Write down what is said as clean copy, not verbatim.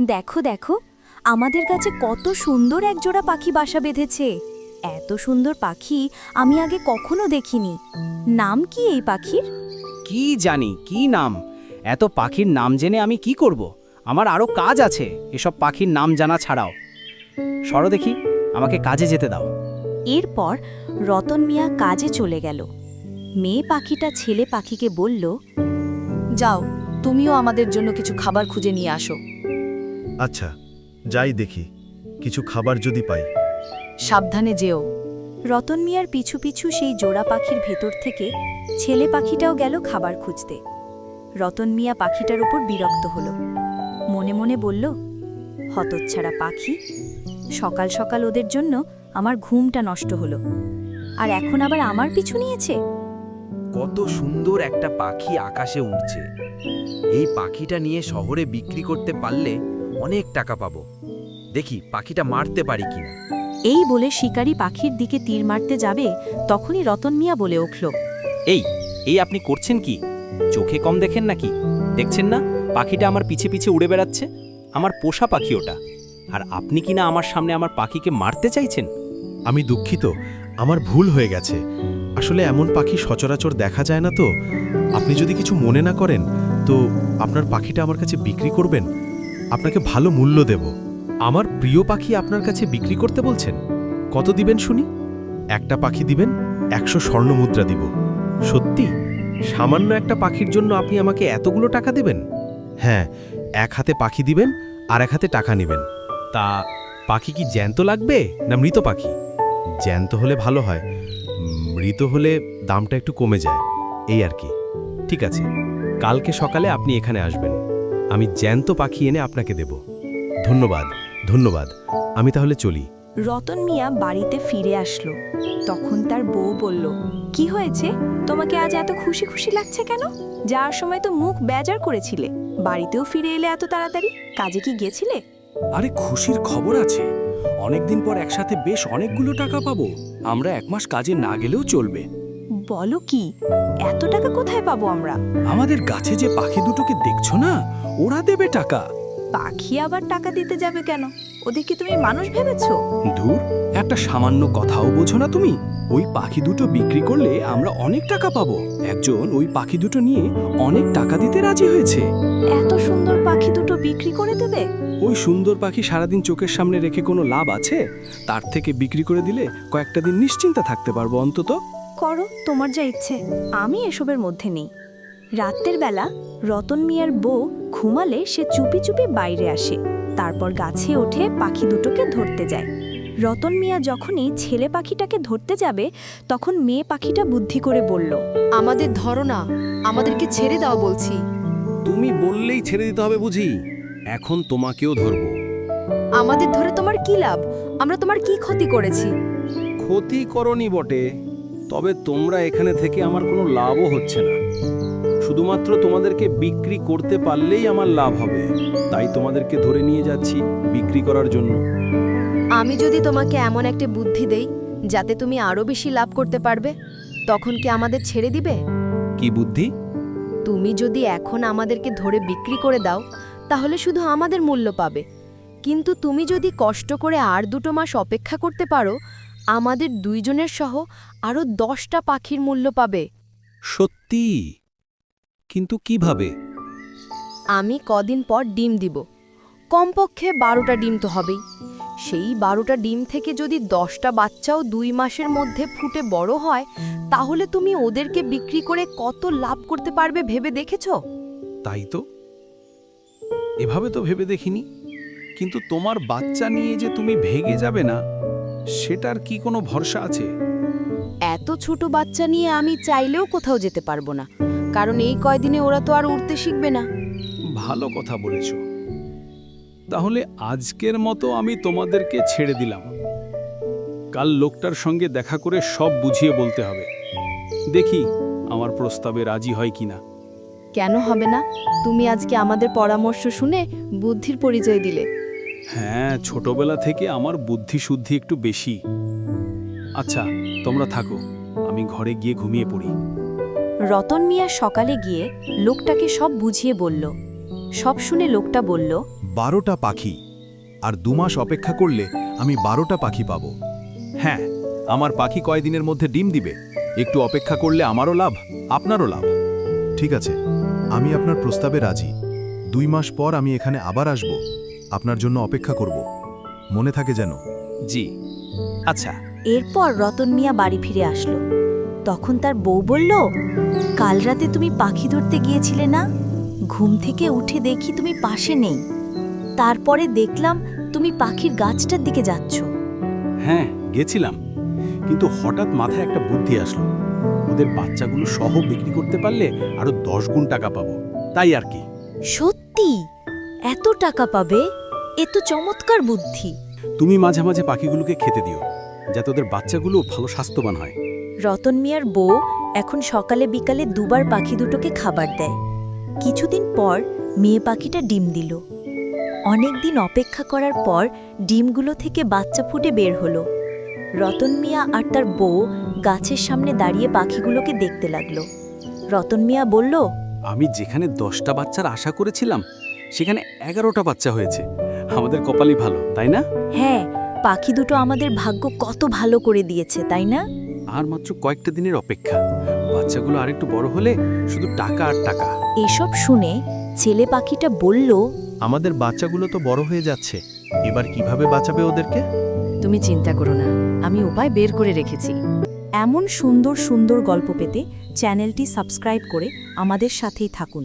দেখো দেখো, আমাদের কাছে কত সুন্দর একজোড়া পাখি বাসা বেঁধেছে। এত সুন্দর পাখি আমি আগে কখনো দেখিনি। নাম কি এই পাখির? কি জানি কি নাম? এত পাখির নাম জেনে আমি কি করব? আমার আরও কাজ আছে এসব পাখির নাম জানা ছাড়াও। সরো দেখি, আমাকে কাজে যেতে দাও। এরপর রতন মিয়া কাজে চলে গেল। মেয়ে পাখিটা ছেলে পাখিকে বলল, যাও, তুমিও আমাদের জন্য কিছু খাবার খুঁজে নিয়ে আসো। আচ্ছা, যাই দেখি কিছু খাবার যদি পাই। সাবধানে যেও। রতন মিয়ার পিছু পিছু সেই জোড়া পাখির ভেতর থেকে ছেলে পাখিটাও গেল খাবার খুঁজতে। রতন মিয়া পাখিটার উপর বিরক্ত হল। মনে মনে বলল, হতচ্ছাড়া পাখি, সকাল সকাল ওদের জন্য আমার ঘুমটা নষ্ট হলো, আর এখন আবার আমার পিছু নিয়েছে। কত সুন্দর একটা পাখি আকাশে উড়ছে। এই পাখিটা নিয়ে শহরে বিক্রি করতে পারলে অনেক টাকা পাবো। দেখি পাখিটা মারতে পারি কিনা। এই বলে শিকারী পাখির দিকে তীর মারতে যাবে, তখনই রতন মিয়া বলে উঠল, এই এই আপনি করছেন কি? চোখে কম দেখেন নাকি? দেখছেন না পাখিটা আমার পিছে পিছে উড়ে বেড়াচ্ছে? আমার পোষা পাখি ওটা, আর আপনি কিনা আমার সামনে আমার পাখিকে মারতে চাইছেন? আমি দুঃখিত, আমার ভুল হয়ে গেছে। আসলে এমন পাখি সচরাচর দেখা যায় না তো। আপনি যদি কিছু মনে না করেন তো আপনার পাখিটা আমার কাছে বিক্রি করবেন। আপনাকে ভালো মূল্য দেব। আমার প্রিয় পাখি আপনার কাছে বিক্রি করতে বলছেন? কত দিবেন শুনি? একটা পাখি দিবেন, 100 স্বর্ণ মুদ্রা দিব। সত্যি? সামান্য একটা পাখির জন্য আপনি আমাকে এতগুলো টাকা দেবেন? হ্যাঁ, এক হাতে পাখি দিবেন আর এক হাতে টাকা নেবেন। তা পাখি কি জ্যান্ত লাগবে না মৃত পাখি? জ্যান্ত হলে ভালো হয়, মৃত হলে দামটা একটু কমে যায়, এই আর কি। ঠিক আছে, কালকে সকালে আপনি এখানে আসবেন, আমি জ্যান্ত পাখি এনে আপনাকে দেব। ধন্যবাদ ধন্যবাদ, আমি তাহলে চলি। রতন মিয়া বাড়িতে ফিরে আসলো। তখন তার বউ বলল, কি হয়েছে? তোমাকে আজ এত খুশি খুশি লাগছে কেন? যাওয়ার সময় তো মুখ বেজার করেছিলে, বাড়িতেও ফিরে এলে এত তাড়াতাড়ি। কাজে কি গেছিলে? আরে খুশির খবর আছে, অনেকদিন পর একসাথে বেশ অনেকগুলো টাকা পাবো। আমরা 1 মাস কাজে না গেলেও চলবে। বলো কি, এত টাকা কোথায় পাবো আমরা? আমাদের গাছে যে পাখি দুটোকে দেখছো না, ওরা দেবে টাকা। পাখি আবার টাকা দিতে যাবে কেন? ওদের কি তুমি মানুষ ভেবেছো? দূর, একটা সামান্য কথাও বোঝো না তুমি? ওই পাখি দুটো বিক্রি করলে আমরা অনেক টাকা পাবো। একজন ওই পাখি দুটো নিয়ে অনেক টাকা দিতে রাজি হয়েছে। এত সুন্দর পাখি দুটো বিক্রি করে দেবে? ওই সুন্দর পাখি সারাদিন চোখের সামনে রেখে কোনো লাভ আছে? তার থেকে বিক্রি করে দিলে কয়েকটা দিন নিশ্চিন্তে থাকতে পারবো অন্তত। করো, তোমার যা ইচ্ছে, আমি এসবের মধ্যে নেই। রাতের বেলা রতন মিয়ার বউ ঘুমালে সে চুপি চুপি বাইরে আসে, তারপর গাছে ওঠে পাখি দুটোকে ধরতে যায়। রতন মিয়া যখনই ছেলে পাখিটাকে ধরতে যাবে, তখন মেয়ে পাখিটা বুদ্ধি করে বলল, আমাদের ধরো না, আমাদেরকে ছেড়ে দাও বলছি। তুমি বললেই ছেড়ে দিতে হবে বুঝি? এখন তোমাকেও ধরবো। আমাদের ধরে তোমার কি লাভ? আমরা তোমার কি ক্ষতি করেছি? ক্ষতি করনি বটে, তবে তোমরা এখানে থেকে আমার কোনো লাভও হচ্ছে না। শুধুমাত্র তোমাদেরকে বিক্রি করতে পারলেই আমার লাভ হবে, তাই তোমাদেরকে ধরে নিয়ে যাচ্ছি বিক্রি করার জন্য। আমি যদি তোমাকে এমন একটা বুদ্ধি দেই যাতে তুমি আরো বেশি লাভ করতে পারবে, তখন কি আমাদের ছেড়ে দিবে? কি বুদ্ধি? তুমি যদি এখন আমাদেরকে ধরে বিক্রি করে দাও, তাহলে শুধু আমাদের মূল্য পাবে। কিন্তু তুমি যদি কষ্ট করে আর 2 মাস অপেক্ষা করতে পারো, আমাদের 2 জনের সহ আরো 10টা পাখির মূল্য পাবে। সত্যি? কিন্তু কিভাবে? আমি কদিন পর ডিম দিব, কমপক্ষে 12টা ডিম তো হবেই। সেই 12টা ডিম থেকে যদি 10টা বাচ্চাও 2 মাসের মধ্যে ফুটে বড় হয়, তাহলে তুমি ওদেরকে বিক্রি করে কত লাভ করতে পারবে ভেবে দেখেছো? তাই তো, এভাবে তো ভেবে দেখিনি। কিন্তু তোমার বাচ্চা নিয়ে যে তুমি ভেগে যাবে না, সেটার কি কোনো ভরসা আছে? এত ছোট বাচ্চা নিয়ে আমি চাইলেও কোথাও যেতে পারবো না, কারণ এই কয়দিনে ওরা তো আর উড়তে শিখবে না। ভালো কথা বলেছ। তাহলে আজকের মতো আমি তোমাদেরকে ছেড়ে দিলাম। কাল লোকটার সঙ্গে দেখা করে সব বুঝিয়ে বলতে হবে। দেখি আমার প্রস্তাবে রাজি হয় কিনা। কেন হবে না? তুমি আজকে আমাদের পরামর্শ শুনে বুদ্ধির পরিচয় দিলে। হ্যাঁ, ছোটবেলা থেকে আমার বুদ্ধি শুদ্ধি একটু বেশি। আচ্ছা, তোমরা থাকো, আমি ঘরে গিয়ে ঘুমিয়ে পড়ি। রতন মিয়া সকালে গিয়ে লোকটাকে সব বুঝিয়ে বলল। সব শুনে লোকটা বলল, 12টা পাখি, আর 2 মাস অপেক্ষা করলে আমি 12টা পাখি পাব। হ্যাঁ, আমার পাখি কয়দিনের মধ্যে ডিম দিবে। একটু অপেক্ষা করলে আমারও লাভ, আপনারও লাভ। ঠিক আছে, আমি আপনার প্রস্তাবে রাজি। 2 মাস পর আমি এখানে আবার আসব, আপনার জন্য অপেক্ষা করব। মনে থাকে যেন। জি আচ্ছা। এরপর রতন মিয়া বাড়ি ফিরে আসলো। তখন তার বউ বলল, কাল রাতে তুমি পাখি ধরতে গিয়েছিলে না? ঘুম থেকে উঠে দেখি তুমি পাশে নেই। তারপরে দেখলাম তুমি পাখির গাছটার দিকে যাচ্ছ। হ্যাঁ গেছিলাম, কিন্তু হঠাৎ মাথায় একটা বুদ্ধি আসলো। ওদের বাচ্চাগুলো সহ বিক্রি করতে পারলে আরো 10 গুণ টাকা পাবো, তাই আর কি। সত্যি এত টাকা পাবে? এ তো চমৎকার বুদ্ধি। তুমি মাঝে মাঝে পাখিগুলোকে খেতে দিও, যাতে ওদের বাচ্চাগুলো ভালো স্বাস্থ্যবান হয়। রতন মিয়ার বউ এখন সকালে বিকালে দুবার পাখি দুটোকে খাবার দেয়। কিছুদিন পর মেয়ে পাখিটা ডিম দিল। অনেক দিন অপেক্ষা করার পর ডিমগুলো থেকে বাচ্চা ফুটে বের হলো। রতন মিয়া আর তার বউ গাছের সামনে দাঁড়িয়ে পাখিগুলোকে দেখতে লাগলো। রতন মিয়া বলল, আমি যেখানে 10টা বাচ্চার আশা করেছিলাম, সেখানে 11টা বাচ্চা হয়েছে। আমাদের কপালই ভালো, তাই না? হ্যাঁ, পাখি দুটো আমাদের ভাগ্য কত ভালো করে দিয়েছে, তাই না? আর মাত্র কয়েকটা দিনের অপেক্ষা। বাচ্চাগুলো আরেকটু বড় হলে শুধু টাকা আর টাকা। এসব শুনে ছেলে পাখিটা বলল, আমাদের বাচ্চাগুলো তো বড় হয়ে যাচ্ছে, এবার কিভাবে বাঁচাবে ওদেরকে? তুমি চিন্তা করো না, আমি উপায় বের করে রেখেছি। এমন সুন্দর সুন্দর গল্প পেতে চ্যানেলটি সাবস্ক্রাইব করে আমাদের সাথেই থাকুন।